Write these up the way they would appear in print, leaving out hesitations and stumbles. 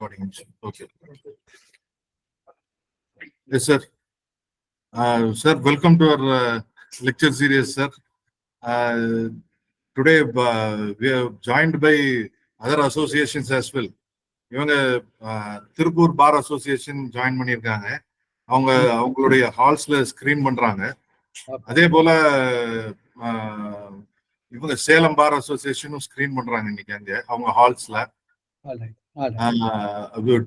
recording. Okay. Yes, sir. Sir, welcome to our lecture series, sir. Today we are joined by other associations as well. இவங்க Tiruppur bar association join பண்ணியிருக்காங்க. அவங்களுடைய ஹால்ஸ்ல screen பண்றாங்க. அதே போல இவங்க சேலம் பார் அசோசியேஷனும் screen பண்றாங்க இன்னைக்கு அங்க அவங்க ஹால்ஸ்ல.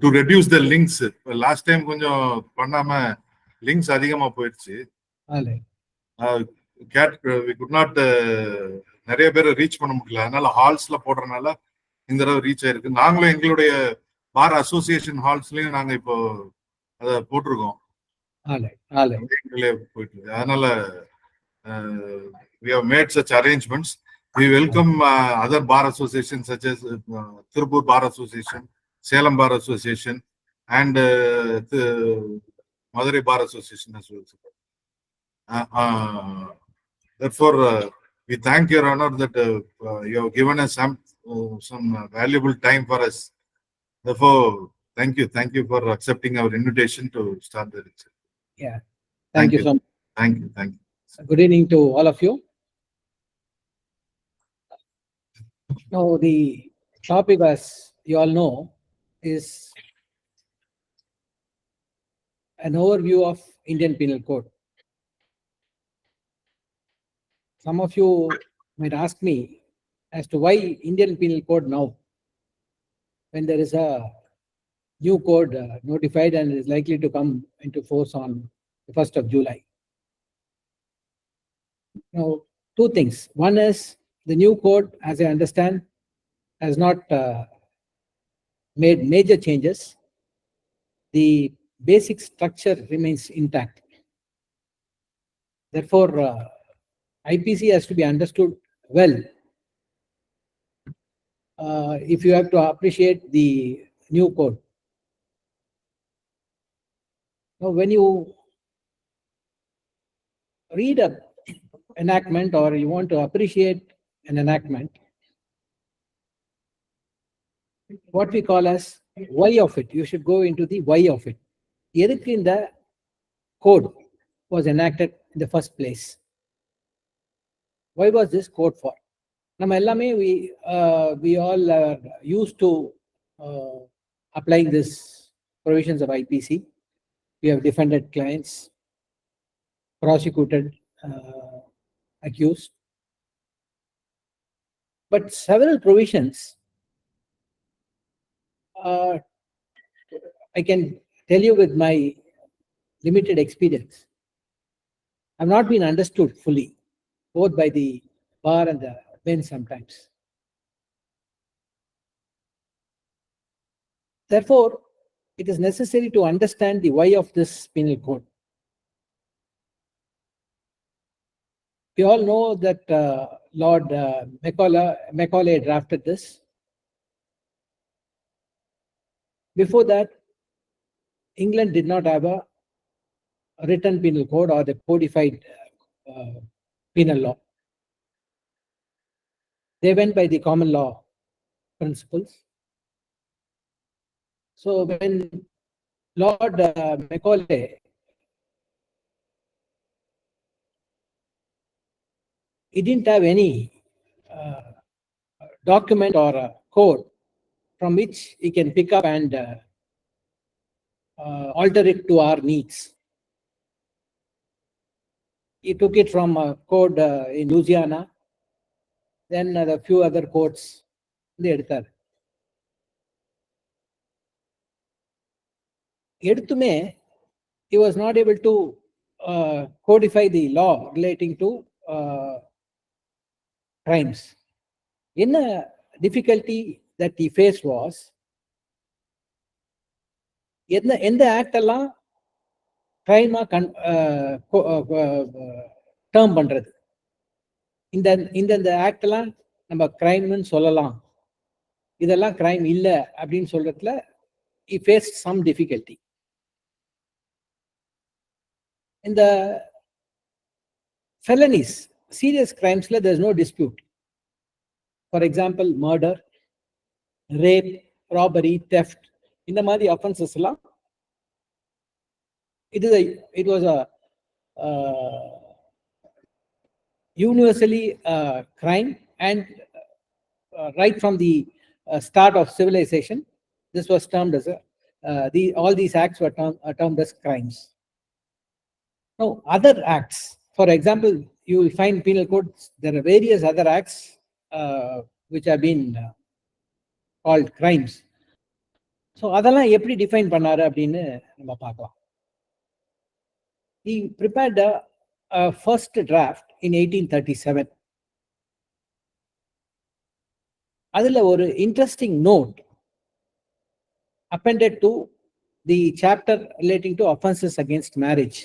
To reduce the links. Last time கொஞ்சம் பண்ணாம லிங்க்ஸ் அதிகமா போயிடுச்சு. நிறைய பேரை ரீச் பண்ண முடியல. அதனால ஹால்ஸ்ல போடுறதுனால இந்த தடவை ரீச் ஆயிருக்கு. நாங்களும் எங்களுடைய பார் அசோசியேஷன் ஹால்ஸ்லயும் நாங்க இப்போ அதை போட்டிருக்கோம். போயிட்டு இருக்கு. அதனால we have made such arrangements. We welcome other bar associations such as Tirupur Bar Association, Salem Bar Association, and Madurai Bar Association as well. Therefore, we thank Your Honor that you have given us some valuable time for us. Therefore, thank you for accepting our invitation to start the lecture. Yeah, thank you so much. Thank you. Good evening to all of you. Now, the topic, as you all know, is an overview of Indian Penal Code. Some of you might ask me as to why Indian Penal Code now, when there is a new code notified and is likely to come into force on the 1st of July. Now, two things. One is the new code, as I understand, has not made major changes. The basic structure remains intact. Therefore, IPC has to be understood well if you have to appreciate the new code. Now, when you read an enactment or you want to appreciate an enactment, what we call as why of it, you should go into the why of it. Edukku the code was enacted in the first place. Why was this code for? Nama ellame we all are used to applying this provisions of IPC. We have defended clients, prosecuted accused. But several provisions, I can tell you with my limited experience, have not been understood fully, both by the bar and the bench sometimes. Therefore, it is necessary to understand the why of this penal code. We all know that Lord Macaulay drafted this. Before that, England did not have a written penal code or the codified penal law. They went by the common law principles. So when Lord Macaulay he didn't have any document or a code from which he can pick up and alter it to our needs. He took it from a code in Louisiana, then a few other codes. He was not able to codify the law relating to crimes. In a difficulty that he faced was, in the act alone, crime term பண்றது. இந்த act எல்லாம் நம்ம கிரைம்னு சொல்லலாம், இதெல்லாம் crime இல்ல அப்படின்னு சொல்றதுல he faced some difficulty. In the felonies, serious crimes, there's no dispute. For example, murder, rape, robbery, theft, இந்த மாதிரி offenses எல்லாம் it was a universally crime, and right from the start of civilization, this was termed as all these acts were termed as crimes. Now, other acts, for example, you will find penal codes, there are various other acts which have been called crimes. So அதெல்லாம் எப்படி define பண்ணாரு அப்படின்னு நம்ம பார்க்கலாம். He prepared a first draft in 1837. அதுல ஒரு interesting note appended to the chapter relating to offenses against marriage.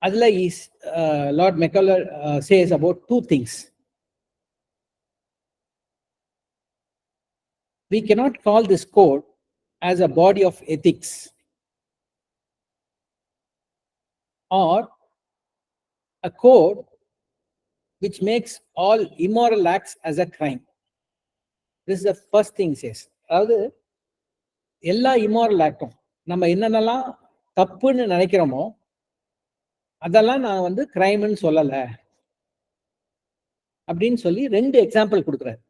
Adla is Lord McCullough says about two things. We cannot call this code as a body of ethics or a code which makes all immoral acts as a crime. This is the first thing he says. அதாவது எல்லா immoral ஆக்டும் நம்ம என்னென்னலாம் தப்புன்னு நினைக்கிறோமோ அதெல்லாம் நான் வந்து கிரைம்னு சொல்லல அப்படின்னு சொல்லி ரெண்டு எக்ஸாம்பிள் கொடுக்குறாரு.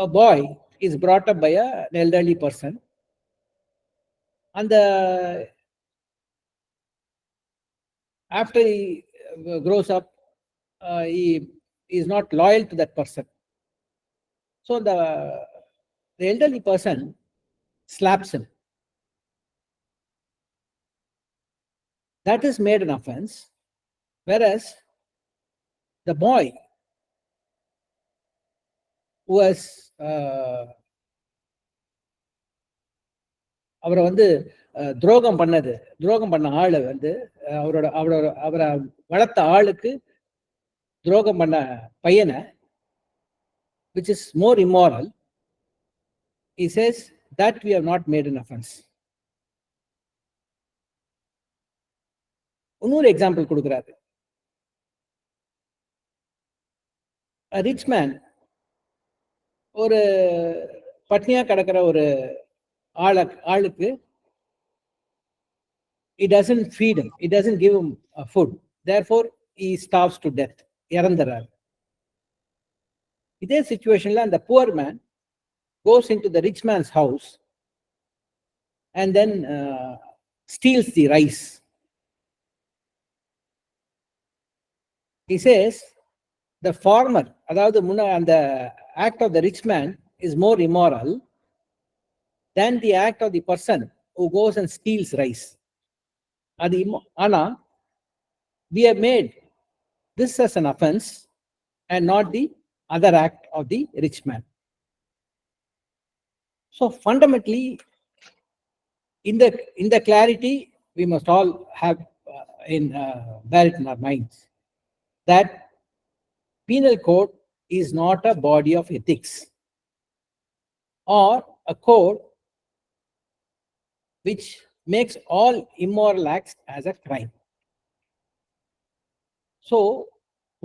A boy is brought up by an elderly person, and after he grows up, he is not loyal to that person. So the elderly person slaps him. That is made an offense, whereas the boy who has அவரை வந்து துரோகம் பண்ண ஆளு வந்து அவரை வளர்த்த ஆளுக்கு துரோகம் பண்ண பையனை, which is more immoral, he says that we have not made an offense. இன்னொரு எக்ஸாம்பிள் கொடுக்குறாரு. A rich man ஒரு பட்னியா கிடக்கிற ஒரு ஆளுக்கு he doesn't feed him, he doesn't give him food, therefore he starves to death, இறந்துறாரு. இதே சிச்சுவேஷன்ல அந்த poor man goes into the rich man's house and then steals the rice. He says the former, அதாவது அந்த act of the rich man is more immoral than the act of the person who goes and steals rice. Ana, we have made this as an offense and not the other act of the rich man. So fundamentally, in the clarity, we must all have bear it in our minds that penal code is not a body of ethics or a code which makes all immoral acts as a crime. So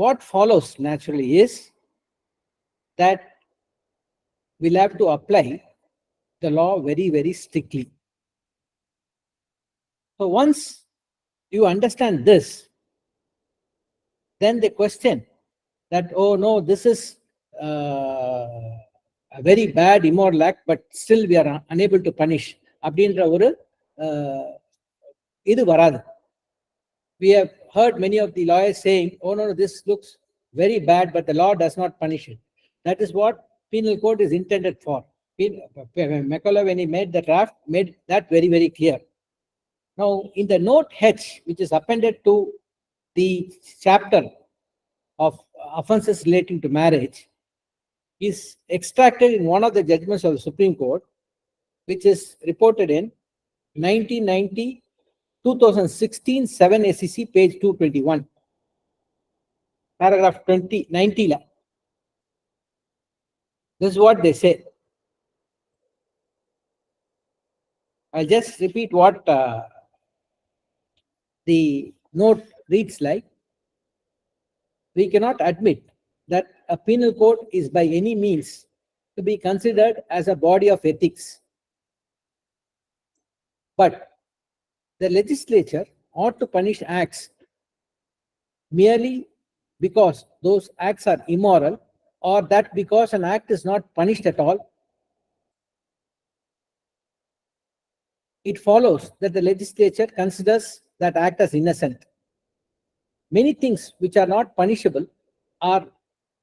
what follows naturally is that we'll have to apply the law very, very strictly. So once you understand this, then the question that, oh no, this is a very bad immoral act, but still we are unable to punish, அப்படின்ற ஒரு இது வராது. We have heard many of the lawyers saying, oh no, this looks very bad, but the law does not punish it. That is what penal code is intended for. McCullough, when he made the draft, made that very, very clear. Now, in the note H, which is appended to the chapter of offenses relating to marriage, is extracted in one of the judgments of the Supreme Court, which is reported in 1990, 2016, 7 SEC, page 221, paragraph 90. This is what they say. I'll just repeat what the note reads like. we cannot admit that a penal code is by any means to be considered as a body of ethics. But the legislature ought to punish acts merely because those acts are immoral, or that because an act is not punished at all, it follows that the legislature considers that act as innocent. Many things which are not punishable are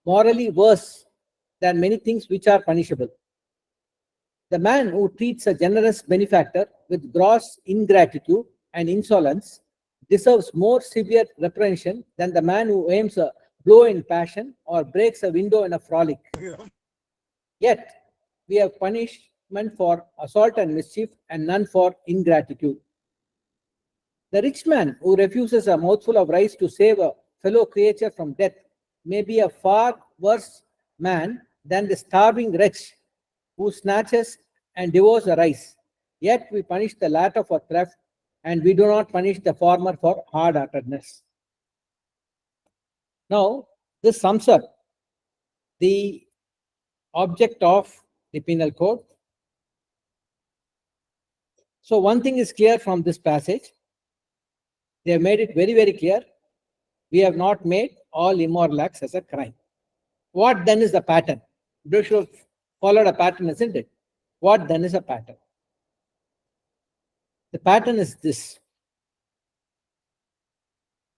morally worse than many things which are punishable. The man who treats a generous benefactor with gross ingratitude and insolence deserves more severe reprehension than the man who aims a blow in passion or breaks a window in a frolic. Yet, we have punishment for assault and mischief and none for ingratitude. The rich man who refuses a mouthful of rice to save a fellow creature from death may be a far worse man than the starving wretch who snatches and devours the rice. Yet we punish the latter for theft, and we do not punish the former for hard-heartedness. Now, this sums up the object of the penal code. So one thing is clear from this passage. They have made it very, very clear. We have not made all immoral acts as a crime. What then is the pattern? You should have followed a pattern, isn't it? What then is a pattern? The pattern is this.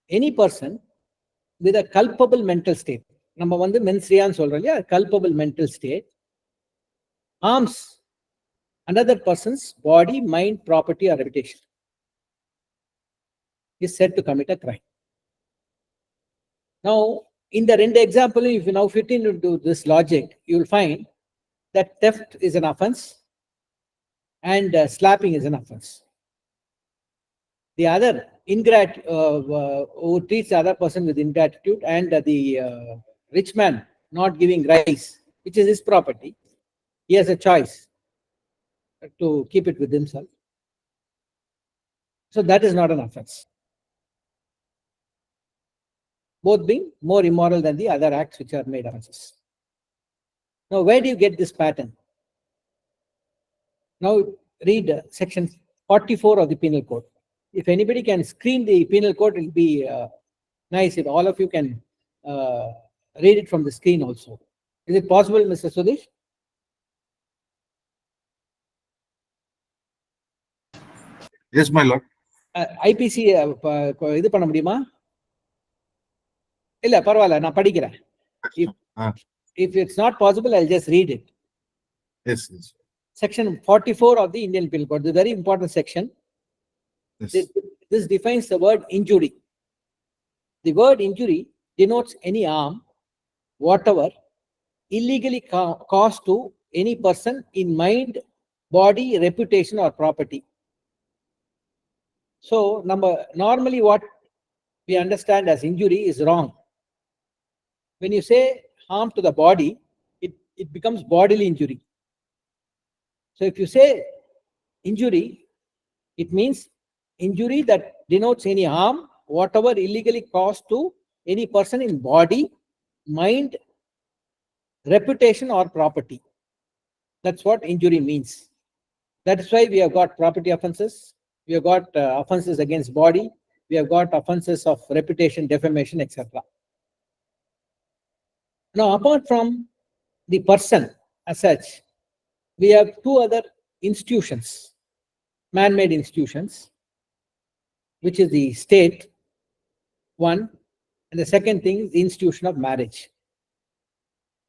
Any person with a culpable mental state, number one, the mens rea a culpable mental state, harms another person's body, mind, property, or reputation, is said to commit a crime. Now, in the rend example, if you now fit into this logic, you will find that theft is an offense and slapping is an offense. The other who treats the other person with ingratitude, and the rich man not giving rice, which is his property, he has a choice to keep it with himself. So that is not an offense. Both being more immoral than the other acts which are made offenses. Now, where do you get this pattern? Now, read section 44 of the Penal Code. If anybody can screen the Penal Code, it will be nice if all of you can read it from the screen also. Is it possible, Mr. Sudesh? Yes, my lord. IPC இது பண்ண முடியுமா? இல்ல பரவாயில்ல, நான் படிக்கிறேன். If it's not possible, I'll just read it. Yes, yes. Section 44 of the Indian Penal Code, the very important section. Yes. This defines the word injury. The word injury denotes any harm, whatever, illegally caused to any person in mind, body, reputation, or property. So, normally what we understand as injury is wrong. When you say harm to the body, it becomes bodily injury. So, if you say injury, it means injury that denotes any harm, whatever illegally caused to any person in body, mind, reputation, or property. That's what injury means. That is why we have got property offenses, we have got offenses against body, we have got offenses of reputation, defamation, etc. Now, apart from the person as such, we have two other institutions, man-made institutions, which is the state, one, and the second thing is the institution of marriage.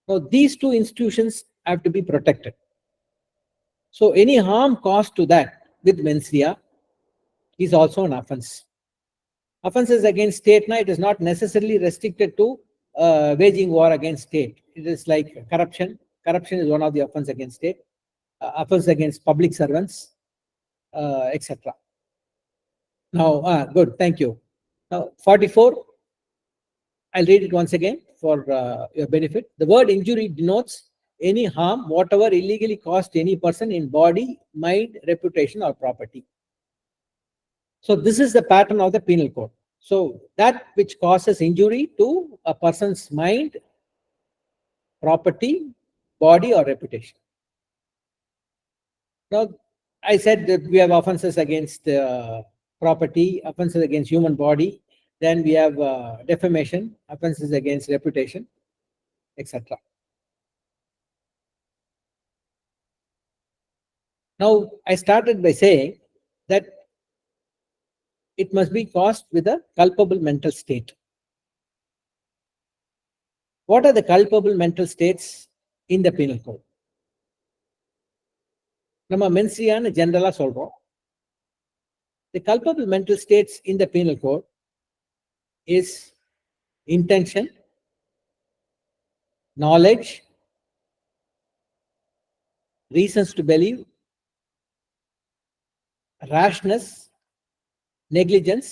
Now, these two institutions have to be protected. So, any harm caused to that with mens rea is also an offense. Offenses against state, now it is not necessarily restricted to waging war against state. It is like corruption. Corruption is one of the offense against state. Offense against public servants, etc. Now, good, thank you. Now, 44, I'll read it once again for your benefit. The word injury denotes any harm, whatever illegally caused to any person in body, mind, reputation, or property. So, this is the pattern of the penal code. So that which causes injury to a person's mind, property, body, or reputation. Now, I said that we have offenses against property, offenses against human body, then we have defamation, offenses against reputation, etc. Now, I started by saying that it must be caused with a culpable mental state. What are the culpable mental states in the penal code? நம்ம மென்சியான்னு ஜெனரலா சொல்றோம். The culpable mental states in the penal code is intention, knowledge, reasons to believe, rashness, negligence.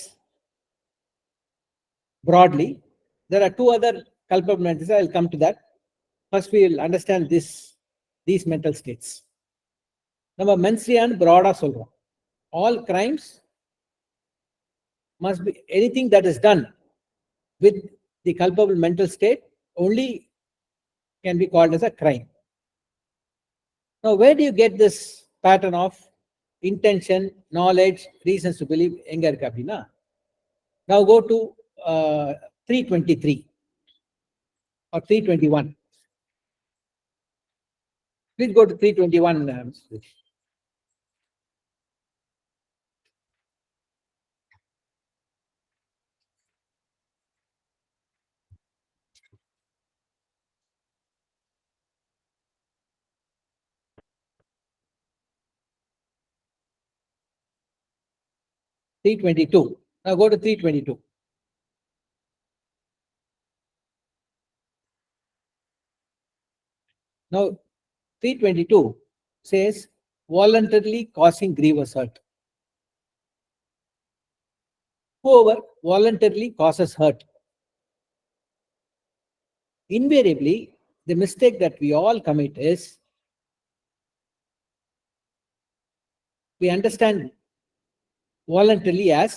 Broadly, there are two other culpable mental states. I'll come to that. First, we will understand these mental states. நம்ம மென்சியான்னு broad-ஆ சொல்றோம். All crimes must be anything that is done with the culpable mental state only can be called as a crime. Now, where do you get this pattern of intention, knowledge, reasons to believe? எங்க இருக்கு அப்படின்னா, now go to 323 or 321. Please go to 321. Mr. Rishi. (322). Now go to 322. Now 322 says voluntarily causing grievous hurt. Whoever voluntarily causes hurt. Invariably, the mistake that we all commit is we understand voluntarily as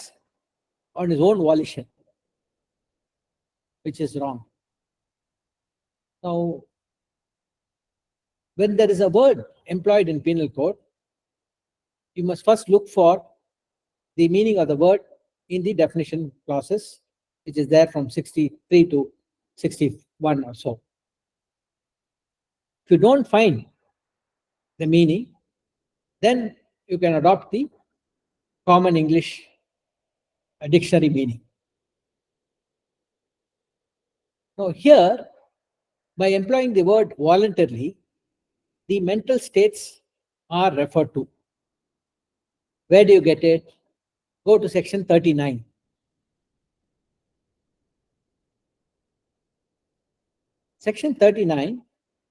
on his own volition, which is wrong. Now, when there is a word employed in penal code, you must first look for the meaning of the word in the definition clauses, which is there from 63 to 61 or so. If you don't find the meaning, then you can adopt the common English dictionary meaning. Now here, by employing the word voluntarily, the mental states are referred to. Where do you get it? Go to section 39. Section 39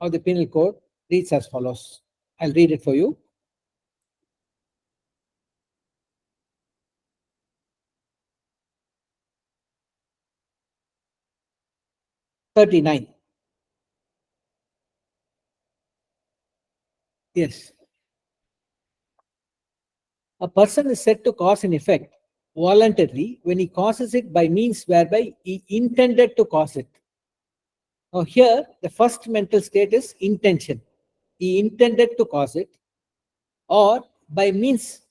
of the Penal Code reads as follows. I'll read it for you. (39). Yes. A person is said to cause an effect voluntarily when he causes it by means whereby he intended to cause it. Now here, the first mental state is intention. He intended to cause it, or by means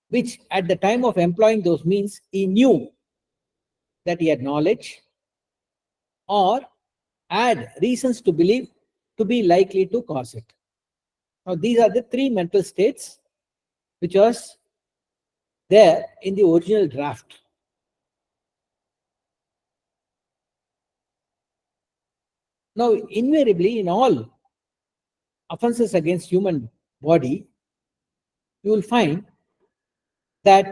which at the time of employing those means, he knew that he had knowledge, or had reasons to believe to be likely to cause it. Now these are the three mental states which was there in the original draft. Now, invariably, in all offenses against human body, you will find that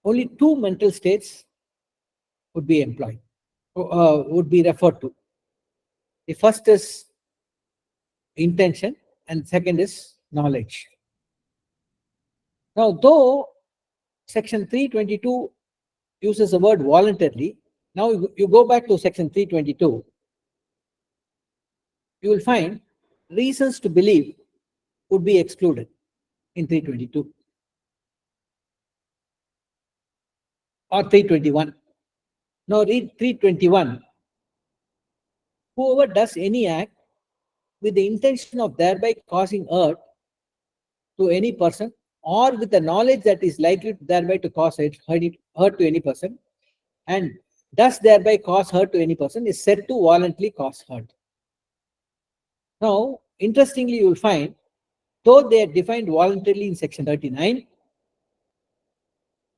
only two mental states would be employed, would be referred to. The first is intention, and second is knowledge. Now, though section 322 uses the word voluntarily, now you go back to section 322, you will find reasons to believe would be excluded in 322 or 321. Now read 321. Whoever does any act with the intention of thereby causing hurt to any person, or with the knowledge that is likely thereby to cause hurt to any person, and does thereby cause hurt to any person, is said to voluntarily cause hurt. Now, interestingly, you will find, though they are defined voluntarily in section 39,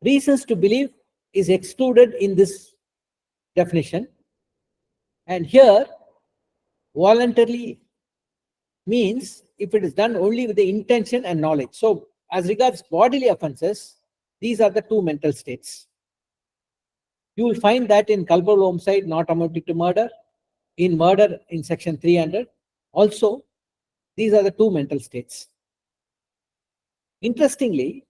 reasons to believe is excluded in this definition. And here, voluntarily means if it is done only with the intention and knowledge. So, as regards bodily offenses, these are the two mental states. You will find that in culpable homicide not amounting to murder, in murder in section 300. Also, these are the two mental states. Interestingly,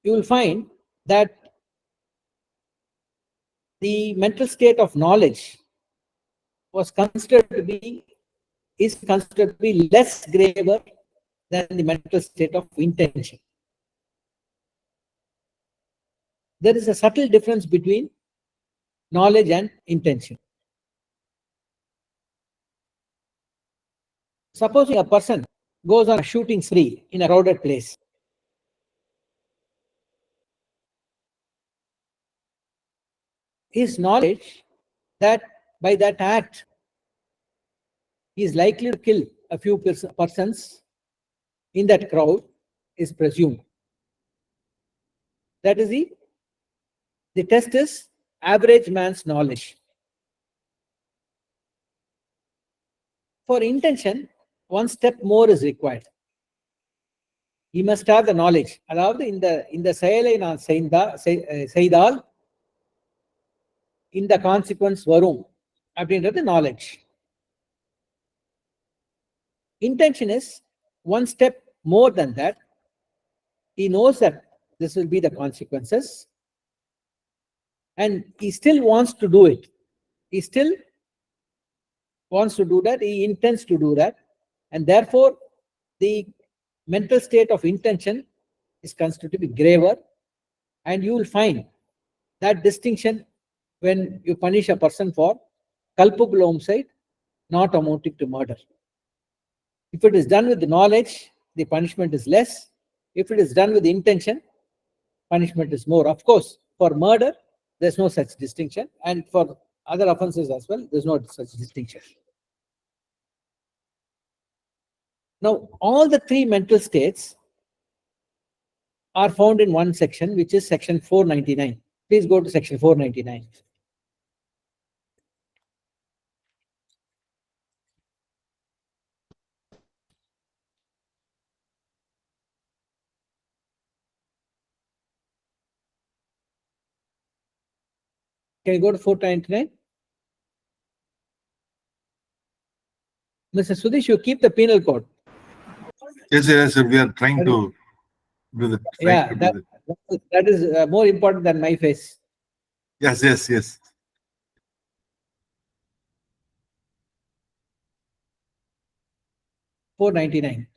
you will find that the mental state of knowledge is considered to be less graver than the mental state of intention. There is a subtle difference between knowledge and intention. Supposing a person goes on a shooting spree in a crowded place. His knowledge that by that act he is likely to kill a few persons in that crowd is presumed. That is the test is average man's knowledge. For intention, one step more is required. He must have the knowledge. அதாவது இந்த செயலை நான் செய்தால் இந்த consequence வரும் அப்படின்றது knowledge. Intention is one step more than that. He knows that this will be the consequences and he still wants to do it. He still wants to do that. He intends to do that. And therefore, the mental state of intention is considered to be graver. And you will find that distinction when you punish a person for culpable homicide not amounting to murder. If it is done with the knowledge, the punishment is less. If it is done with intention, punishment is more. Of course, for murder, there's no such distinction. And for other offenses as well, there's no such distinction. Now, all the three mental states are found in one section, which is section 499. Please go to section 499. Can you go to 499? Mr. Sudesh, you keep the penal code. Yes, yes, sir. We are trying to do the. Yeah, that is more important than my face. Yes, yes, yes. $499.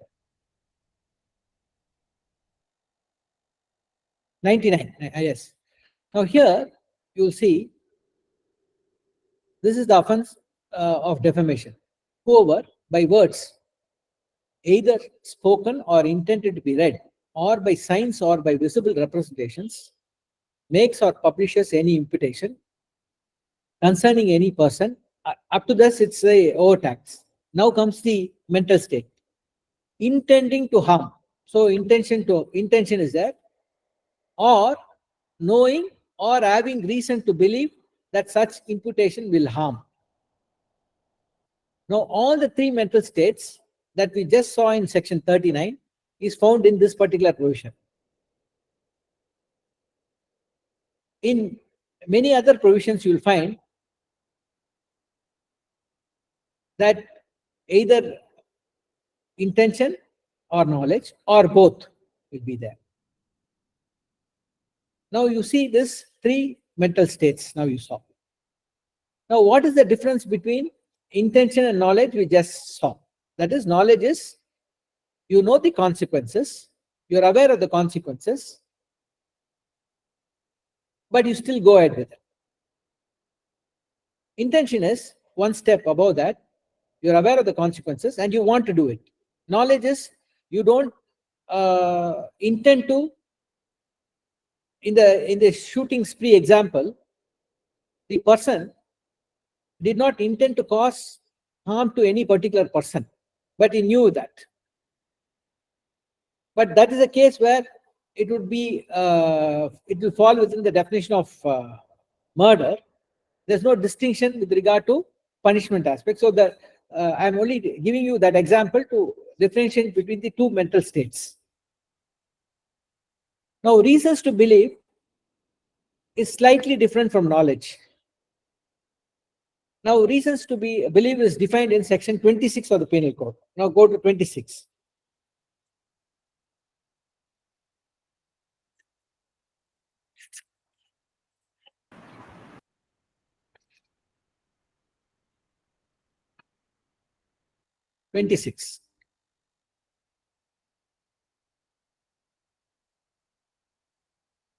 99. Yes. Now here you will see this is the offense of defamation. Whoever by words, either spoken or intended to be read, or by signs or by visible representations, makes or publishes any imputation concerning any person. Up to this, it's a overtax. Now comes the mental state. Intending to harm. So intention is there, or knowing or having reason to believe that such imputation will harm. Now, all the three mental states that we just saw in section 39 is found in this particular provision. In many other provisions, you will find that either intention or knowledge or both will be there. Now you see this three mental states. Now you saw. Now what is the difference between intention and knowledge? We just saw. That is, knowledge is you know the consequences, you're aware of the consequences, but you still go ahead with it. Intention is one step above that. You're aware of the consequences and you want to do it. Knowledge is you don't intend to. In the shooting spree example, the person did not intend to cause harm to any particular person, but he knew that. But that is a case where it would be it will fall within the definition of murder. There's no distinction with regard to punishment aspect. So that I'm only giving you that example to differentiate between the two mental states. Now, reasons to believe is slightly different from knowledge. Now, reasons to believe is defined in section 26 of the Penal Code. Now, go to 26.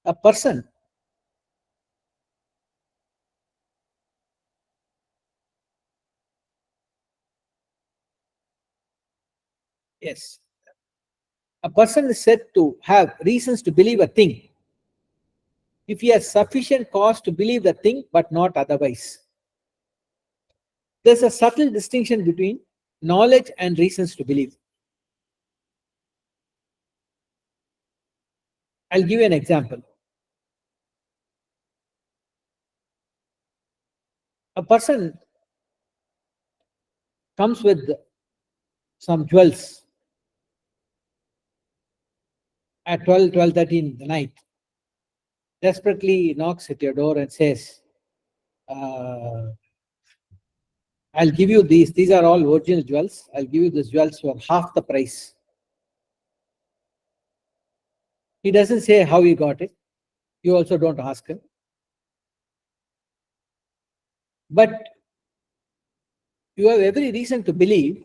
A person yes, a person is said to have reasons to believe a thing if he has sufficient cause to believe the thing but not otherwise. There's a subtle distinction between knowledge and reasons to believe. I'll give you an example. A person comes with some jewels at 12:30 in the night, desperately knocks at your door and says, I'll give you these. These are all original jewels. I'll give you these jewels for half the price. He doesn't say how he got it. You also don't ask him. But you have every reason to believe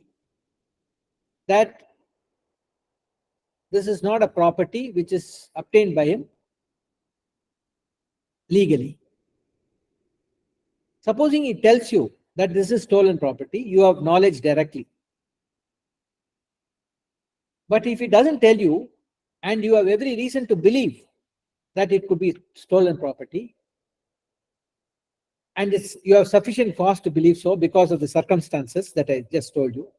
that this is not a property which is obtained by him legally. Supposing he tells you that this is stolen property, you have knowledge directly. But if he doesn't tell you, and you have every reason to believe that it could be stolen property, and you have sufficient cause to believe so because of the circumstances that I just told you,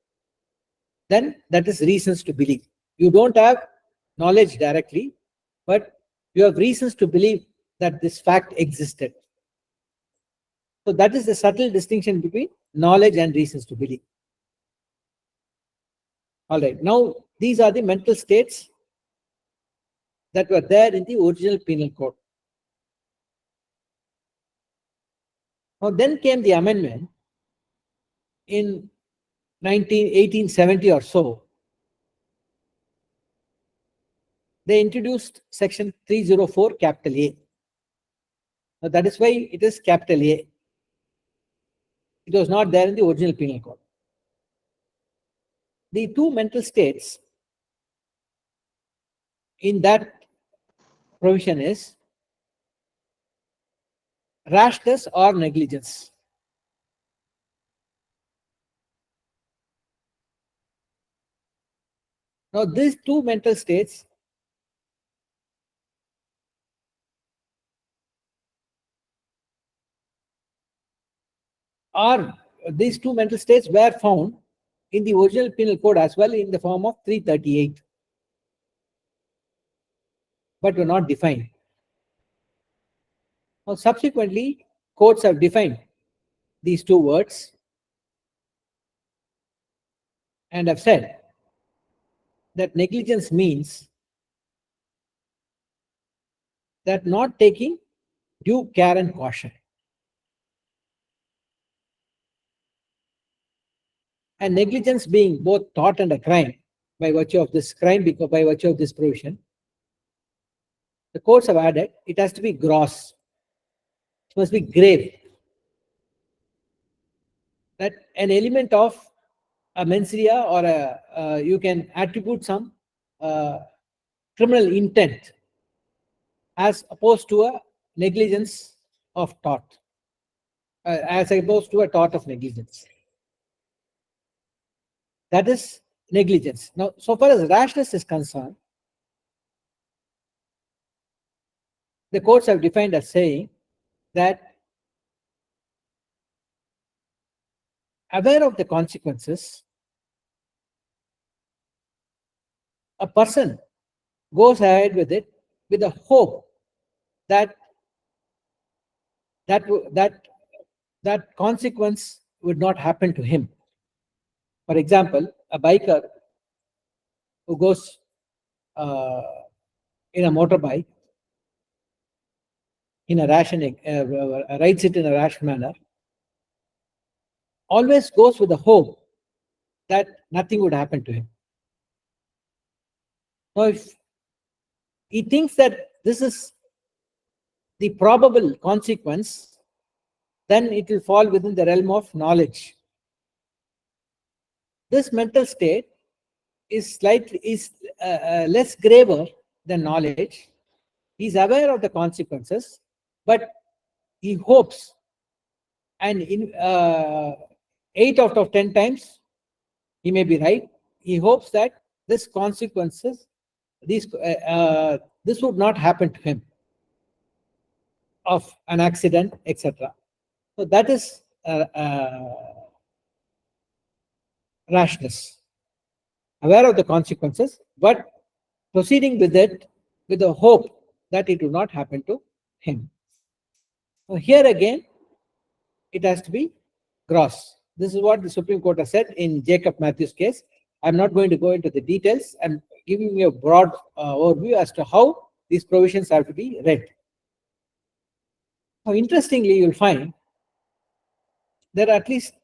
then that is reasons to believe. You don't have knowledge directly, but you have reasons to believe that this fact existed. So that is the subtle distinction between knowledge and reasons to believe. All right, now these are the mental states that were there in the original penal code. Now then came the amendment in 1870 or so. They introduced section 304 capital A. Now that is why it is capital A. It was not there in the original penal code. The two mental states in that provision is rashness or negligence. Now these two mental states were found in the original penal code as well in the form of 338, but were not defined. Now subsequently, courts have defined these two words and have said that negligence means that not taking due care and caution. And negligence being both thought and a crime by virtue of this crime, because by virtue of this provision, the courts have added it has to be gross. It must be grave. That an element of a mens rea or you can attribute some criminal intent as opposed to a negligence of thought. as opposed to a tort of negligence. That is negligence. Now, so far as rashness is concerned, the courts have defined as saying that aware of the consequences, a person goes ahead with it with the hope that that consequence would not happen to him. For example, a biker who goes in a motorbike in a rides it in a rash manner, always goes with the hope that nothing would happen to him. Now, if he thinks that this is the probable consequence, then it will fall within the realm of knowledge. This mental state is less graver than knowledge. He's aware of the consequences, but he hopes, and in 8 out of 10 times he may be right. He hopes that this would not happen to him, of an accident, etc. So that is rashness, aware of the consequences, but proceeding with it with the hope that it will not happen to him. So here again, it has to be gross. This is what the Supreme Court has said in Jacob Matthews case. I'm not going to go into the details. I'm giving you a broad overview as to how these provisions have to be read. Now, interestingly, you'll find there are at least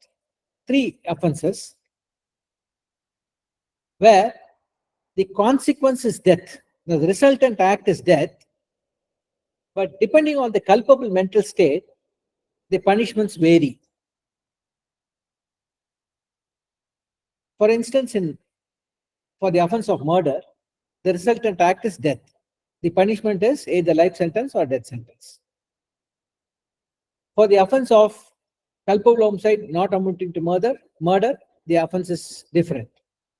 3 offenses where the consequence is death. Now, the resultant act is death, but depending on the culpable mental state, the punishments vary. For instance, for the offense of murder, the resultant act is death. The punishment is either life sentence or death sentence. For the offense of culpable homicide not amounting to murder, the offense is different.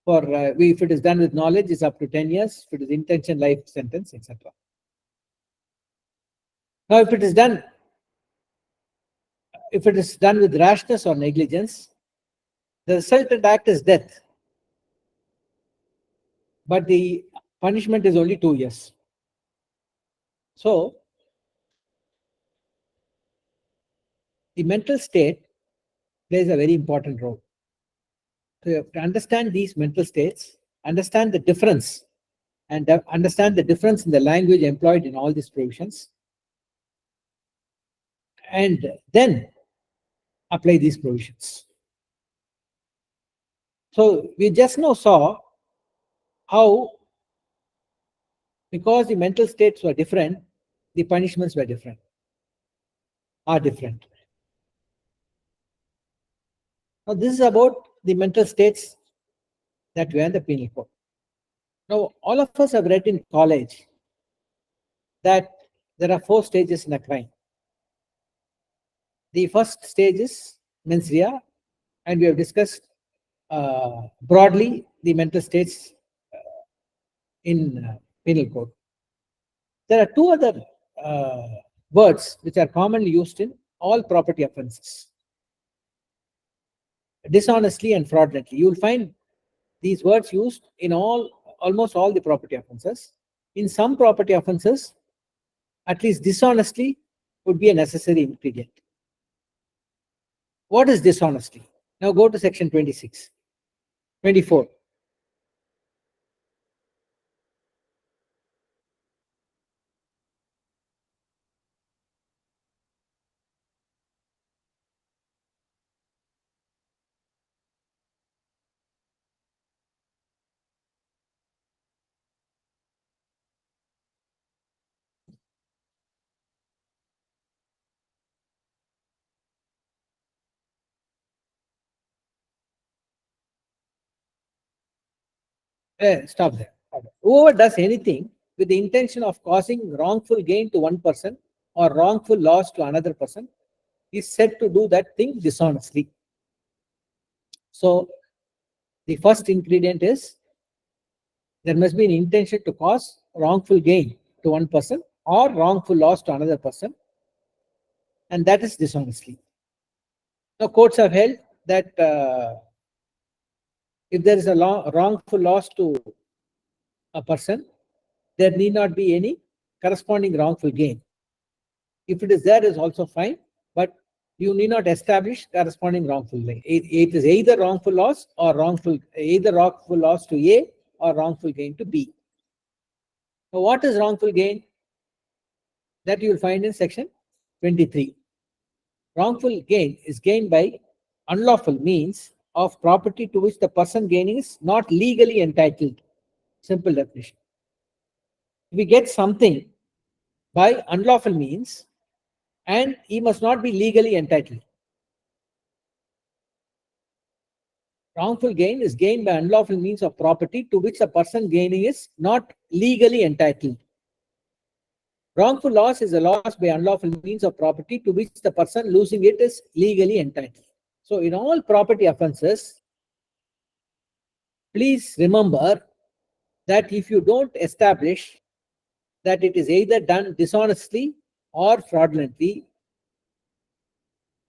For if it is done with knowledge, it's up to 10 years. If it is intention, life sentence, etc. Now, if it is done with rashness or negligence, the resultant act is death, but the punishment is only 2 years. So, the mental state plays a very important role. So, you have to understand these mental states, understand the difference, and understand the difference in the language employed in all these provisions, and then apply these provisions. So, we just now saw how, because the mental states were different, the punishments were different, are different. Now, this is about the mental states that were in the penal code. Now, all of us have read in college that there are 4 stages in a crime. The first stage is mens rea, and we have discussed broadly the mental states in penal code. There are 2 other words which are commonly used in all property offenses: dishonestly and fraudulently. You will find these words used in almost all the property offenses. In some property offenses, at least dishonestly would be a necessary ingredient. What is dishonesty? Now go to section 26, 24. Stop there. Whoever does anything with the intention of causing wrongful gain to one person or wrongful loss to another person is said to do that thing dishonestly. So the first ingredient is there must be an intention to cause wrongful gain to one person or wrongful loss to another person, and that is dishonestly. Now, courts have held that if there is a wrongful loss to a person, there need not be any corresponding wrongful gain. If it is there, is also fine, but you need not establish corresponding wrongful gain. It is either wrongful loss or either wrongful loss to A or wrongful gain to B. Now, what is wrongful gain? That you will find in section 23. Wrongful gain is gained by unlawful means of property to which the person gaining is not legally entitled. Simple definition. If we get something by unlawful means, and he must not be legally entitled. Wrongful gain is gained by unlawful means of property to which the person gaining is not legally entitled. Wrongful loss is a loss by unlawful means of property to which the person losing it is legally entitled. So in all property offenses, please remember that if you don't establish that it is either done dishonestly or fraudulently,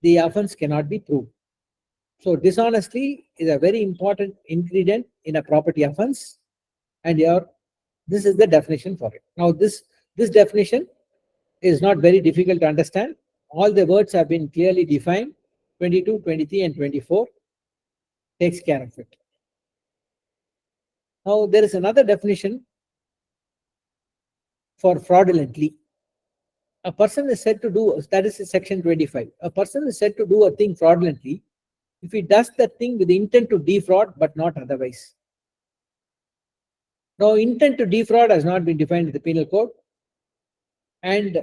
the offense cannot be proved. So dishonesty is a very important ingredient in a property offense, and this is the definition for it. Now this definition is not very difficult to understand. All the words have been clearly defined. 22, 23, and 24 takes care of it. Now there is another definition for fraudulently. A person is said to do, that is in section 25. A person is said to do a thing fraudulently if he does that thing with the intent to defraud but not otherwise. Now, intent to defraud has not been defined in the penal code, and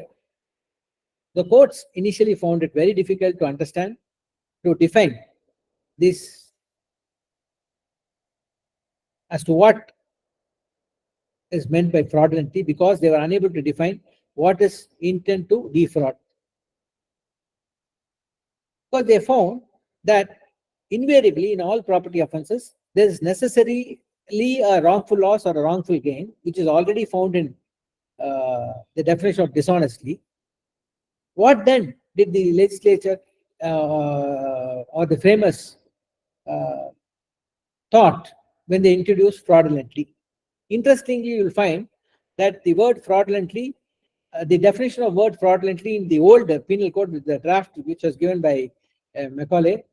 the courts initially found it very difficult to understand, to define this as to what is meant by fraudulently, because they were unable to define what is intent to defraud. Because they found that invariably in all property offenses, there is necessarily a wrongful loss or a wrongful gain, which is already found in the definition of dishonestly. What then did the legislature or the framers thought when they introduced fraudulently? Interestingly, you will find that the word fraudulently, the definition of word fraudulently in the old penal code, with the draft which was given by Macaulay,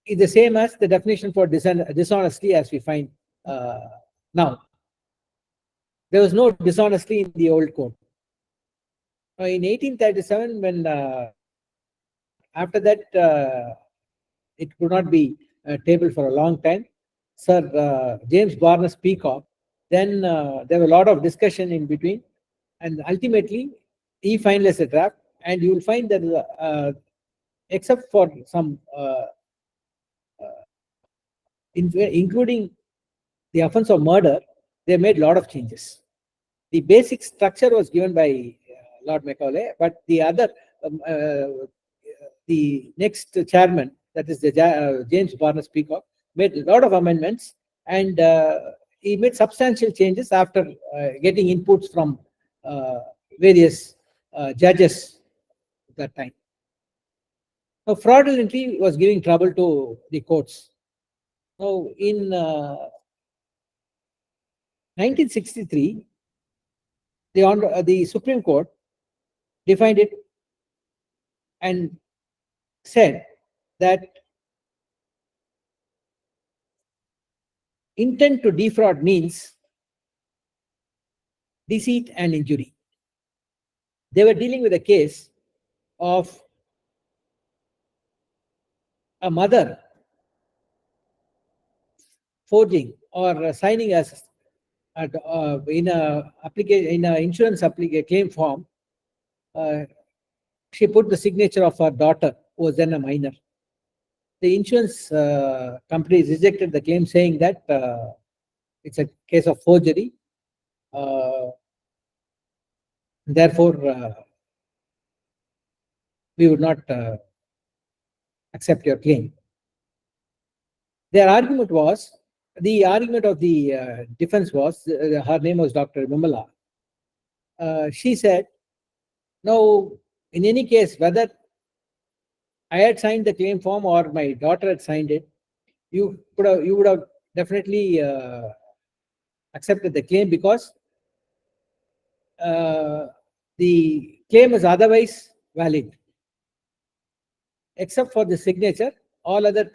is the same as the definition for dishonesty as we find now. There was no dishonesty in the old code. In 1837, when after that it could not be tabled for a long time, Sir James Barnes Peacock, then there were a lot of discussion in between, and ultimately he finalized the draft, and you will find that except for some including the offense of murder, they made a lot of changes. The basic structure was given by Lord Macaulay, but the other, the next chairman, that is the James Barnes Peacock, made a lot of amendments, and he made substantial changes after getting inputs from various judges at that time. Now, fraudulently was giving trouble to the courts. Now, in 1963, the Supreme Court defined it and said that intent to defraud means deceit and injury. They were dealing with a case of a mother forging or signing as in a insurance claim form. She put the signature of her daughter, who was then a minor. The insurance company rejected the claim, saying that it's a case of forgery. Therefore, we would not accept your claim. Their argument was, the argument of the defense was, her name was Dr. Vimala. She said, no, in any case, whether I had signed the claim form or my daughter had signed it, you would have definitely accepted the claim, because the claim is otherwise valid. Except for the signature, all other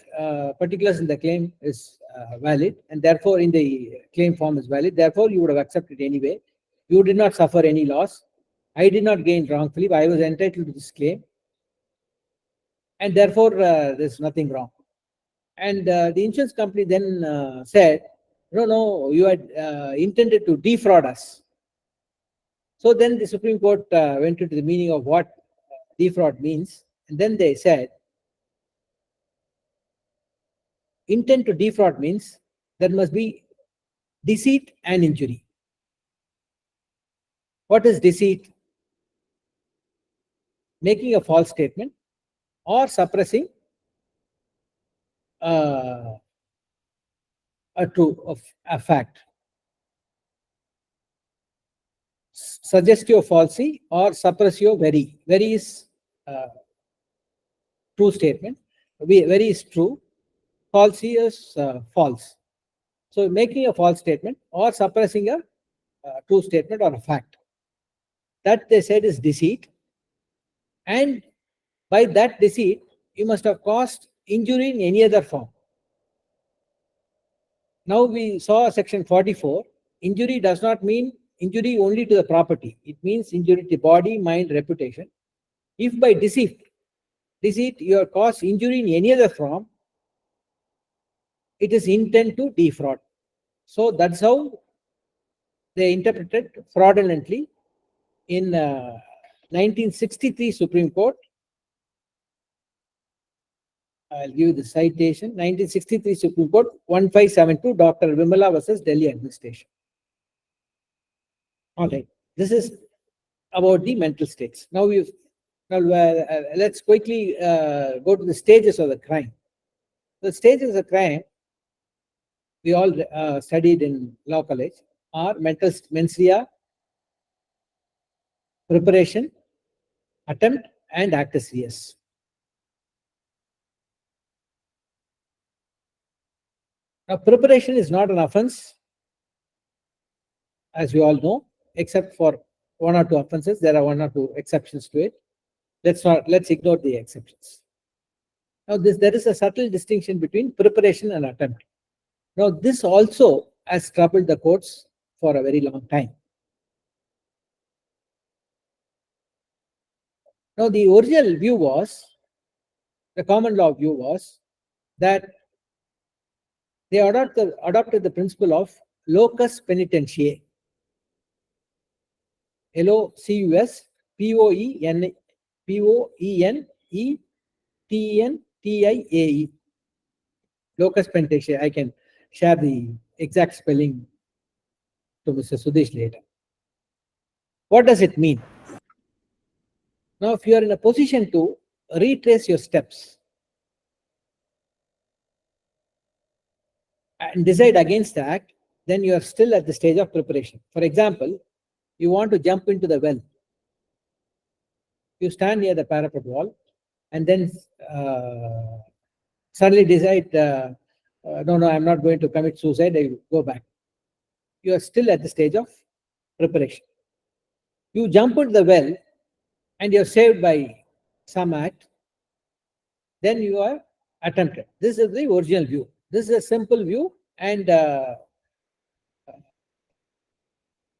particulars in the claim is valid, and therefore in the claim form is valid. Therefore, you would have accepted anyway. You did not suffer any loss. I did not gain wrongfully, but I was entitled to this claim, and therefore there's nothing wrong. And the insurance company then said, no, you had intended to defraud us. So then the Supreme Court went into the meaning of what defraud means, and then they said, intent to defraud means there must be deceit and injury. What is deceit? Making a false statement or suppressing a fact. Suggestio falsi or suppressio veri. Veri is true statement. Veri is true. Falsi is false. So making a false statement or suppressing a true statement or a fact. That they said is deceit. And by that deceit, you must have caused injury in any other form. Now we saw section 44. Injury does not mean injury only to the property. It means injury to body, mind, reputation. If by deceit you have caused injury in any other form, it is intent to defraud. So that's how they interpreted fraudulently in 1963 Supreme Court. I'll give you the citation. 1963 Supreme Court 1572, Dr. Vimala versus Delhi Administration. All right. This is about the mental states. Now let's quickly go to the stages of the crime. The stages of the crime we all studied in law college are mens rea, preparation, attempt, and actus reus. Now, preparation is not an offense, as we all know, except for one or two offenses. There are one or two exceptions to it. Let's ignore the exceptions. Now, there is a subtle distinction between preparation and attempt. Now, this also has troubled the courts for a very long time. Now, the original view was, the common law view was, that they adopted the principle of locus penitentiae. LOCUS POENETENTIAE. Locus penitentiae. I can share the exact spelling to Mr. Sudesh later. What does it mean? Now, if you are in a position to retrace your steps and decide against the act, then you are still at the stage of preparation. For example, you want to jump into the well. You stand near the parapet wall and then suddenly decide, no, I'm not going to commit suicide, I will go back. You are still at the stage of preparation. You jump into the well and you're saved by some act, then you are attempted. This is the original view. This is a simple view and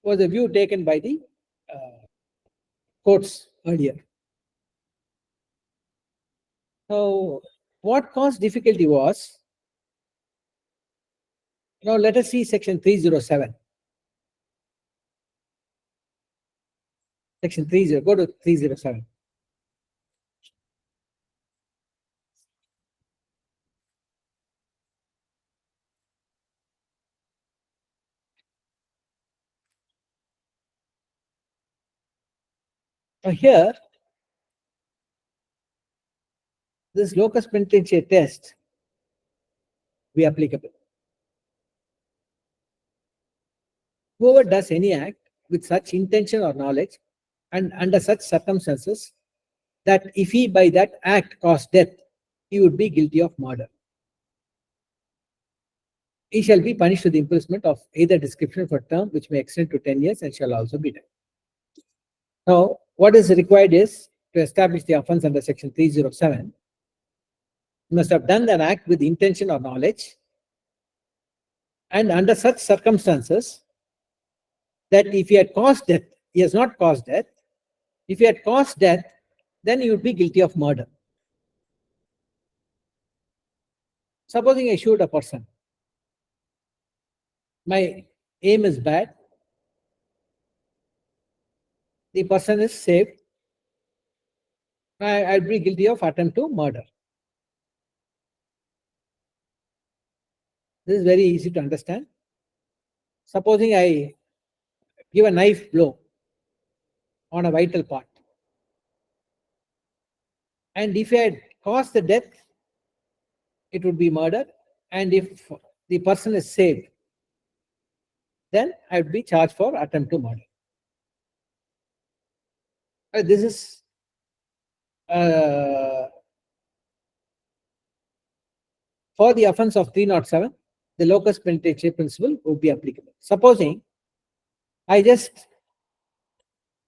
was a view taken by the courts earlier. So, what caused difficulty was, now let us see section 307. Section 30, go to 307. Now here, this locus penitentiae test be applicable. Whoever does any act with such intention or knowledge and under such circumstances that if he by that act caused death, he would be guilty of murder. He shall be punished with imprisonment of either description for term which may extend to 10 years and shall also be done. Now, what is required is to establish the offense under section 307. You must have done an act with intention or knowledge and under such circumstances that if he had caused death, he has not caused death. If he had caused death, then he would be guilty of murder. Supposing I shoot a person, my aim is bad, the person is saved, I'll be guilty of attempt to murder. This is very easy to understand. Supposing I give a knife blow on a vital part, and if I had caused the death, it would be murder, and if the person is saved, then I would be charged for attempt to murder. This is for the offense of 307, the locus penitentiae principle would be applicable. Supposing I just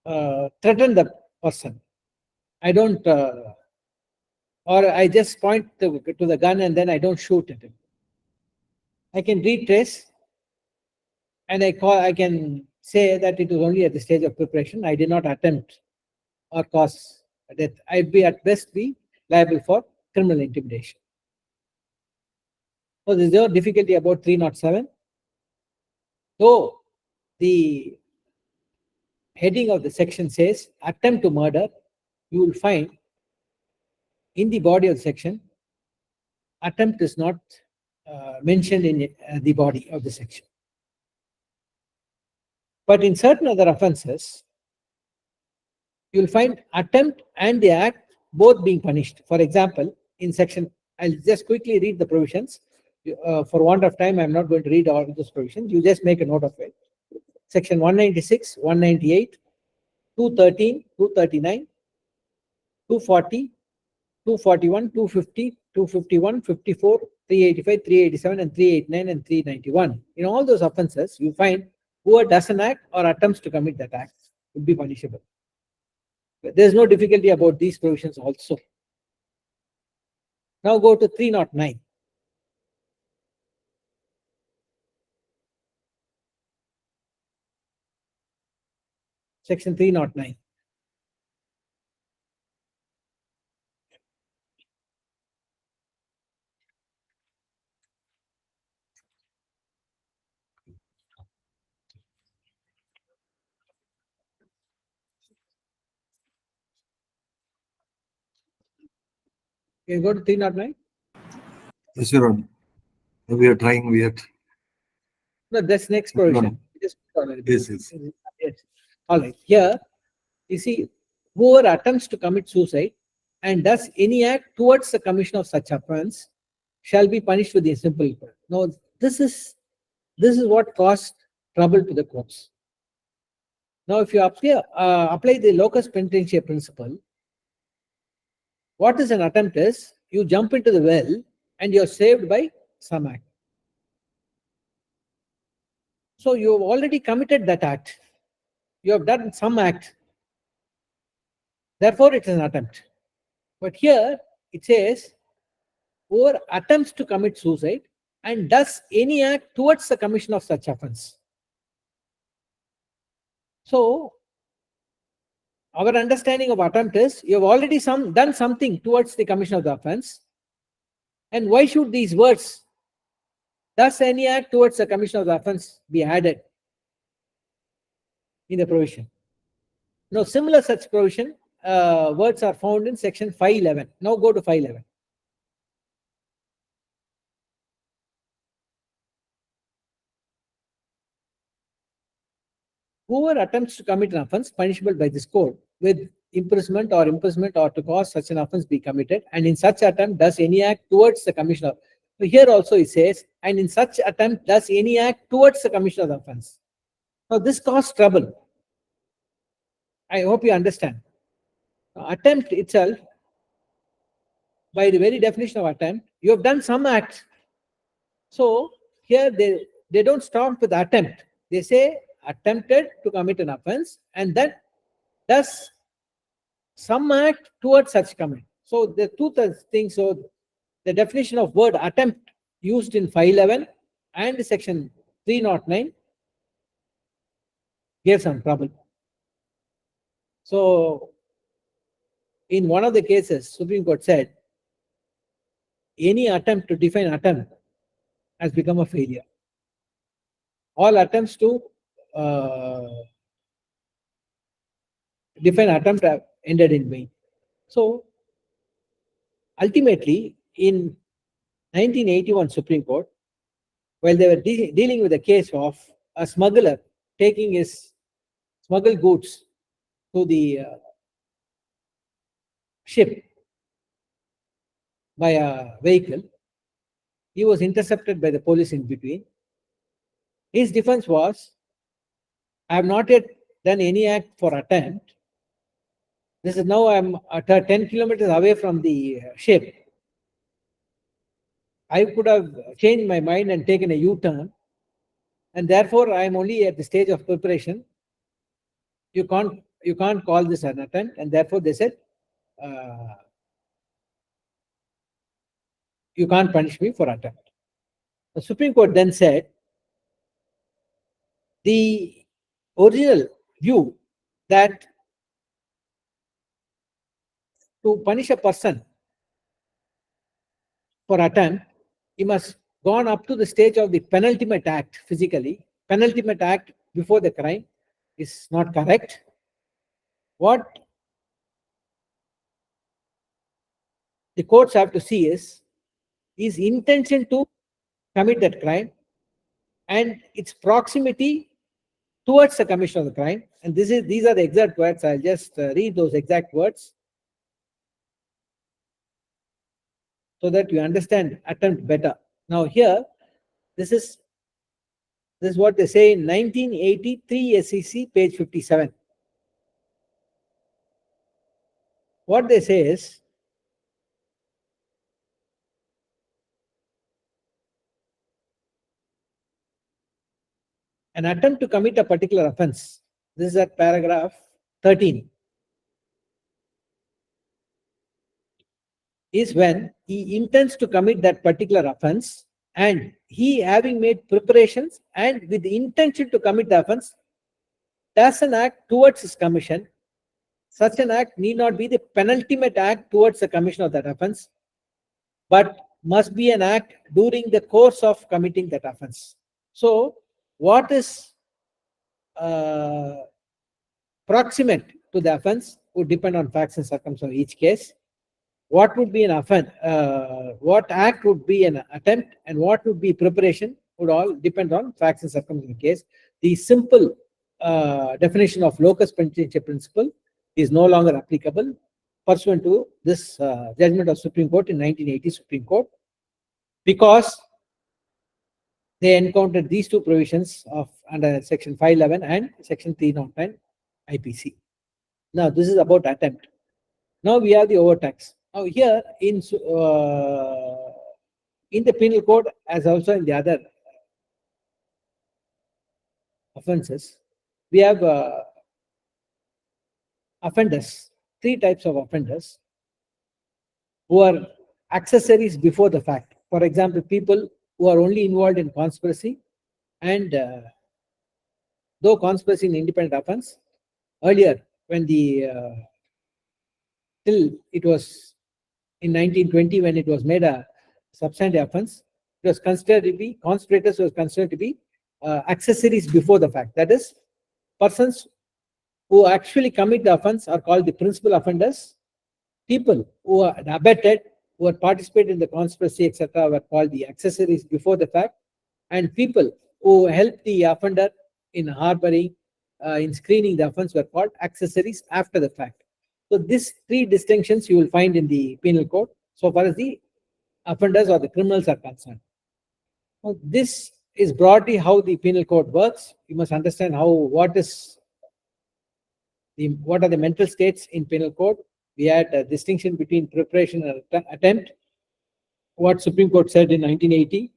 threaten the person, I don't, or I just point to the gun and then I don't shoot at him. I can retrace and I can say that it was only at the stage of preparation. I did not attempt or cause death. I'd be at best be liable for criminal intimidation. So there's no difficulty about 307. Though the heading of the section says attempt to murder, you will find in the body of the section, attempt is not mentioned in the body of the section. But in certain other offenses, you will find attempt and the act both being punished. For example, in section, I'll just quickly read the provisions. For want of time, I'm not going to read all of those provisions. You just make a note of it. Section 196, 198, 213, 239, 240, 241, 250, 251, 54, 385, 387, and 389, and 391. In all those offenses, you find whoever does an act or attempts to commit that act would be punishable. There is no difficulty about these provisions also. Now go to 309. Section 309. Can you go to 309? Yes, Your Honor. We are trying. No, that's next provision. Just Yes, yes. Yes. All right. Here, you see, whoever attempts to commit suicide and does any act towards the commission of such offense shall be punished with a simple word. Now, this is what caused trouble to the courts. Now, if you apply the locus penitentiae principle, what is an attempt is you jump into the well and you're saved by some act. So you have already committed that act. You have done some act. Therefore, it is an attempt. But here it says, whoever attempts to commit suicide and does any act towards the commission of such offense. So, our understanding of attempt is you have already done something towards the commission of the offense. And why should these words, does any act towards the commission of the offense, be added in the provision? Now, similar such provision words are found in section 511. Now go to 511. Whoever attempts to commit an offense punishable by this code with imprisonment or to cause such an offense be committed, and in such attempt does any act towards the commission of. So here also it says, and in such attempt does any act towards the commission of the offense. Now this caused trouble. I hope you understand. Attempt itself, by the very definition of attempt, you have done some act. So here they don't stop with attempt. They say attempted to commit an offense and then does some act towards such commit. So the two things. So the definition of word attempt used in 511 and section 309 gave some trouble. So in one of the cases, Supreme Court said any attempt to define attempt has become a failure. All attempts to define attempt have ended in vain. So ultimately, in 1981 Supreme Court, while they were dealing with a case of a smuggler taking his smuggled goods to the ship by a vehicle, he was intercepted by the police in between. His defense was, I have not yet done any act for attempt. This is now I'm at 10 kilometers away from the ship. I could have changed my mind and taken a U-turn, and therefore I am only at the stage of preparation. You can't call this an attempt, and therefore they said you can't punish me for attempt. The Supreme Court then said the original view that to punish a person for attempt, he must gone up to the stage of the penultimate act physically. Penultimate act before the crime is not correct. What the courts have to see is his intention to commit that crime and its proximity towards the commission of the crime. And these are the exact words. I'll just read those exact words so that you understand attempt better. Now here, this is what they say in 1983 SEC page 57. What they say is, an attempt to commit a particular offense. This is at paragraph 13. Is when he intends to commit that particular offense and he having made preparations and with the intention to commit the offense does an act towards his commission. Such an act need not be the penultimate act towards the commission of that offense, but must be an act during the course of committing that offense. So what is proximate to the offense would depend on facts and circumstances of each case. What would be an offense, what act would be an attempt, and what would be preparation would all depend on facts and circumstances of the case. The simple definition of locus standi principle is no longer applicable pursuant to this judgment of Supreme Court in 1980 Supreme Court, because they encountered these two provisions of under section 511 and section 309 IPC. Now this is about attempt. Now we have the overtax. Now here in the penal code, as also in the other offences, we have offenders, three types of offenders who are accessories before the fact. For example, people who are only involved in conspiracy, and though conspiracy is an independent offense, earlier when till it was in 1920 when it was made a substantive offense, it was considered to be, conspirators was considered to be accessories before the fact. That is, persons who actually commit the offense are called the principal offenders. People who are abetted, who had participated in the conspiracy, etc., were called the accessories before the fact. And people who helped the offender in harboring, in screening the offense were called accessories after the fact. So these three distinctions you will find in the penal code so far as the offenders or the criminals are concerned. Now, this is broadly how the penal code works. You must understand what are the mental states in penal code. We had a distinction between preparation and attempt, what Supreme Court said in 1980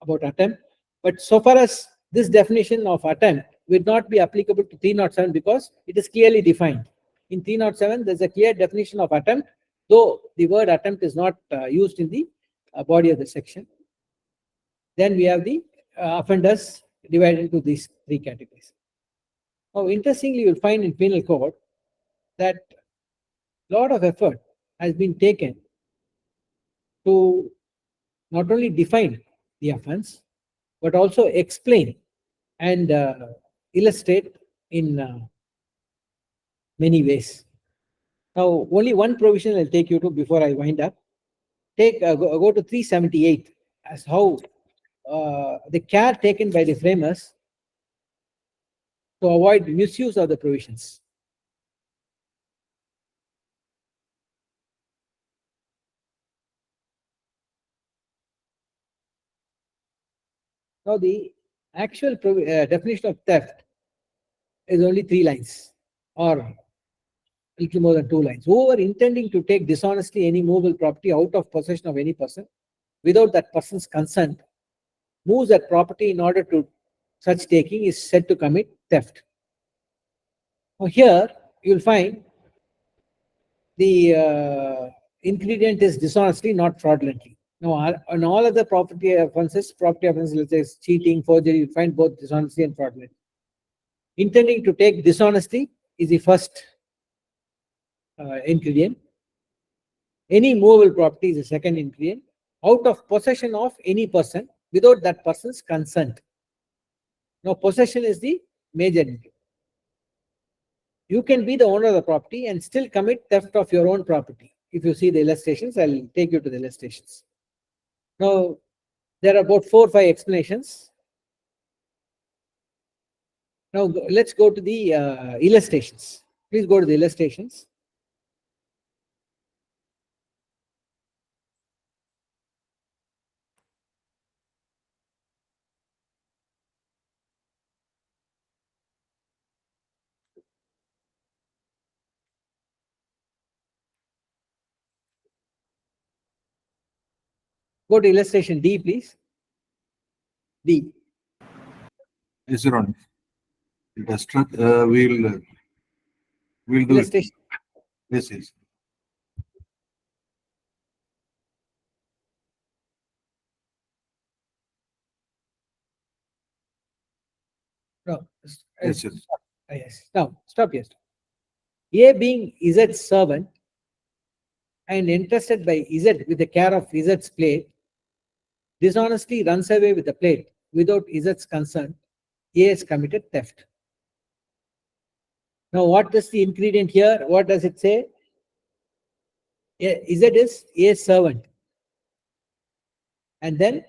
about attempt. But so far as this definition of attempt will not be applicable to 307 because it is clearly defined. In 307, there's a clear definition of attempt, though the word attempt is not used in the body of the section. Then we have the offenders divided into these three categories. Now, interestingly, you'll find in penal code that a lot of effort has been taken to not only define the offense, but also explain and illustrate in many ways. Now, only one provision I'll take you to before I wind up. Go to 378 as how the care taken by the framers to avoid misuse of the provisions. Now, the actual definition of theft is only 3 lines or a little more than 2 lines. Whoever intending to take dishonestly any movable property out of possession of any person without that person's consent moves that property in order to such taking is said to commit theft. Now, here you'll find the ingredient is dishonestly, not fraudulently. Now, on all other property offenses, let's say cheating, forgery, you find both dishonesty and fraudulent. Intending to take dishonesty is the first ingredient. Any movable property is the second ingredient. Out of possession of any person without that person's consent. Now, possession is the major ingredient. You can be the owner of the property and still commit theft of your own property. If you see the illustrations, I'll take you to the illustrations. Now, there are about 4 or 5 explanations. Now, let's go to the illustrations. Please go to the illustrations. Go to illustration D, please. D. Yes, Your Honor. We'll do it. Illustration. Yes, yes. No. Yes, yes. Yes. Now, stop here. A being Z's servant and entrusted by Z with the care of Z's plate, dishonestly runs away with the plate without Z's consent, A has committed theft. Now, what is the ingredient here? What does it say? Z is A's servant. And then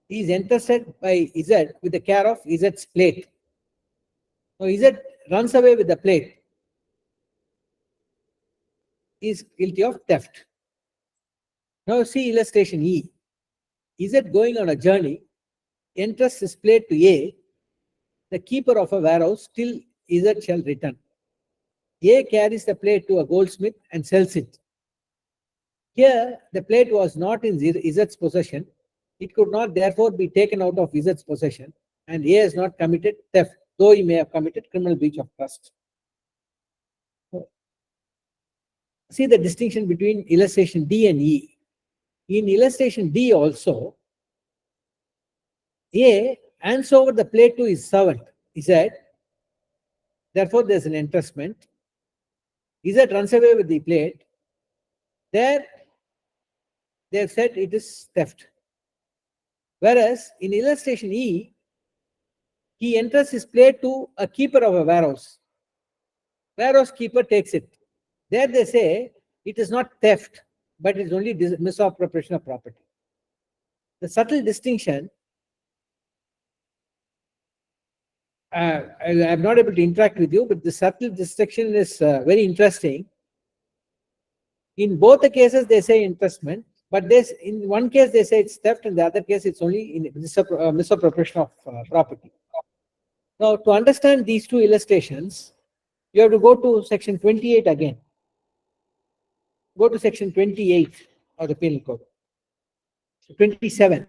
he is entrusted by Z with the care of Z's plate. Now, Z runs away with the plate. He is guilty of theft. Now, see illustration E. Z going on a journey, entrusts his plate to A, the keeper of a warehouse, till Z shall return. A carries the plate to a goldsmith and sells it. Here, the plate was not in Z's possession. It could not therefore be taken out of Z's possession, and A has not committed theft, though he may have committed criminal breach of trust. See the distinction between illustration D and E. In illustration D also, A hands over the plate to his servant, he said. Therefore, there's an entrustment. Z runs away with the plate. There, they have said it is theft. Whereas in illustration E, he entrusts his plate to a keeper of a warehouse. Warehouse keeper takes it. There they say it is not theft, but it is only misappropriation of property. The subtle distinction, I'm not able to interact with you, but the subtle distinction is very interesting. In both the cases, they say interestment, but this in one case they say it's theft, and the other case it's only in misappropriation of property. Now, to understand these two illustrations, you have to go to section 28 again. Go to section 28 of the Penal Code. 27.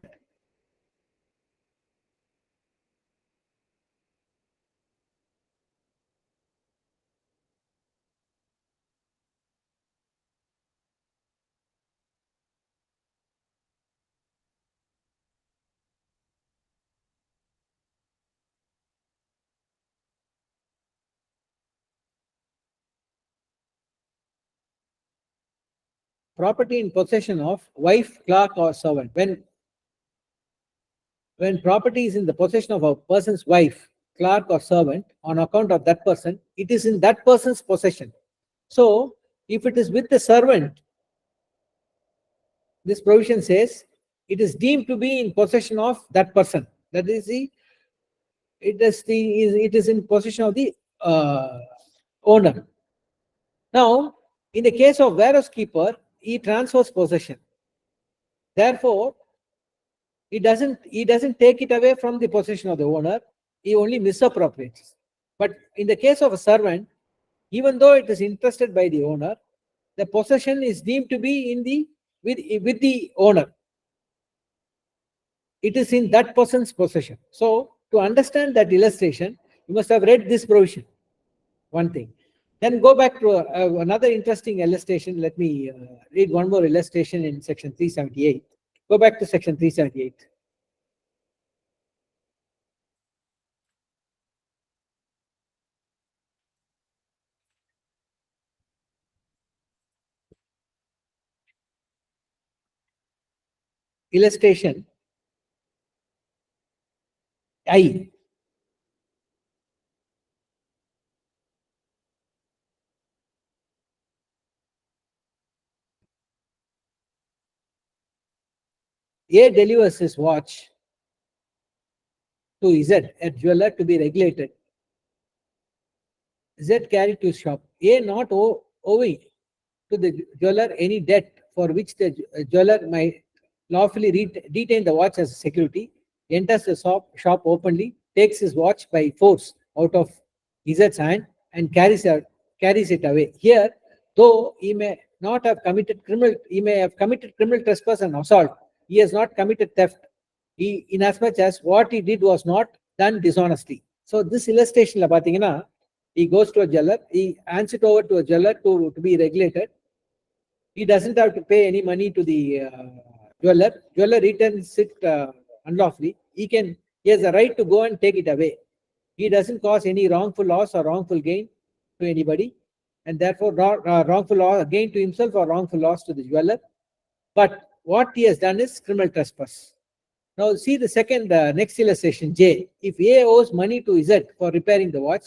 Property in possession of wife, clerk, or servant. When property is in the possession of a person's wife, clerk, or servant on account of that person, it is in that person's possession. So, if it is with the servant, this provision says it is deemed to be in possession of that person. That is it is in possession of the owner. Now, in the case of warehouse keeper, he transfers possession. Therefore, he doesn't take it away from the possession of the owner. He only misappropriates. But in the case of a servant, even though it is entrusted by the owner, the possession is deemed to be in the with the owner. It is in that person's possession. So, to understand that illustration, you must have read this provision. One thing. Then go back to another interesting illustration. Let me read one more illustration in section 378. Go back to section 378. Illustration I. A delivers his watch to Z, a jeweler, to be regulated. Z carried to his shop. A, not owing to the jeweler any debt for which the jeweler might lawfully detain the watch as a security, enters the shop openly, takes his watch by force out of Z's hand, and carries it away. Here, though he may have committed criminal trespass and assault, he has not committed theft, inasmuch as what he did was not done dishonestly. So this illustration, he goes to a jeweler, he hands it over to a jeweler to be regulated. He doesn't have to pay any money to the jeweler. Jeweler returns it unlawfully. He has a right to go and take it away. He doesn't cause any wrongful loss or wrongful gain to anybody, and therefore wrongful gain to himself or wrongful loss to the jeweler. But what he has done is criminal trespass. Now see the second next illustration, J. If A owes money to Z for repairing the watch,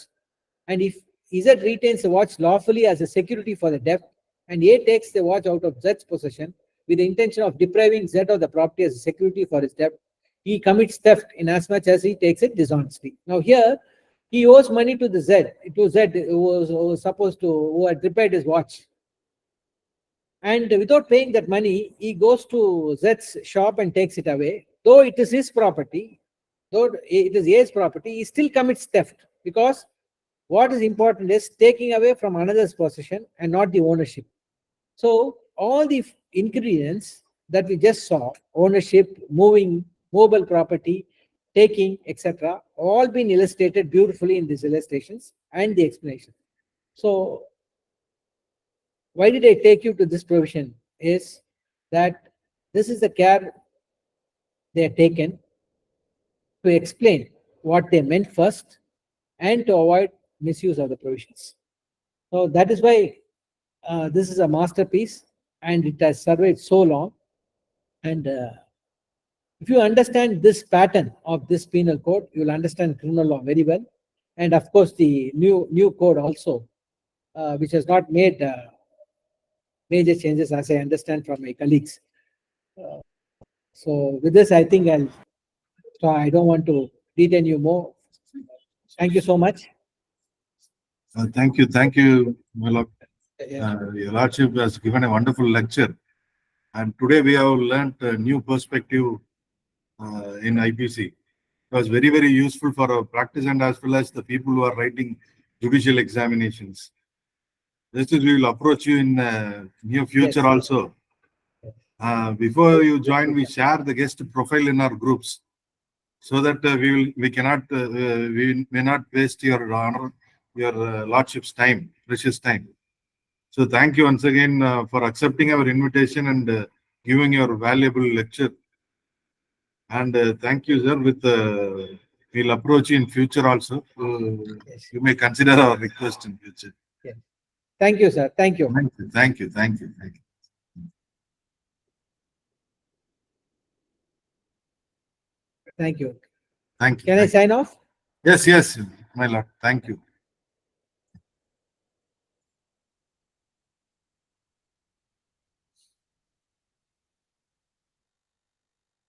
and if Z retains the watch lawfully as a security for the debt, and A takes the watch out of Z's possession with the intention of depriving Z of the property as a security for his debt, he commits theft inasmuch as he takes it dishonestly. Now here, he owes money to Z who was supposed to, who had repaired his watch. And without paying that money, he goes to Z's shop and takes it away. Though it is his property, though it is A's property, he still commits theft, because what is important is taking away from another's possession and not the ownership. So all the ingredients that we just saw, ownership, mobile property, taking, etc., all been illustrated beautifully in these illustrations and the explanation. So why did I take you to this provision is that this is the care they are taken to explain what they meant first and to avoid misuse of the provisions. So that is why this is a masterpiece, and it has survived so long. And if you understand this pattern of this penal code, you will understand criminal law very well. And of course, the new code also, which has not made major changes, as I understand from my colleagues. So with this, I think I don't want to detain you more. Thank you so much. Thank you, my lord. Your Lordship has given a wonderful lecture. And today we have learnt a new perspective in IPC. It was very, very useful for our practice and as well as the people who are writing judicial examinations. This is, we will approach you in near future Yes. also. Before you join, we share the guest profile in our groups so that we may not waste your honor, your Lordship's time, precious time. So thank you once again for accepting our invitation and giving your valuable lecture. And thank you, sir. We'll approach you in future also. Yes. You may consider our request in future. Thank you, sir. Thank you. Thank you. Thank you. Thank you. Thank you. Thank you. Can I sign off? Yes, yes, my lord. Thank you.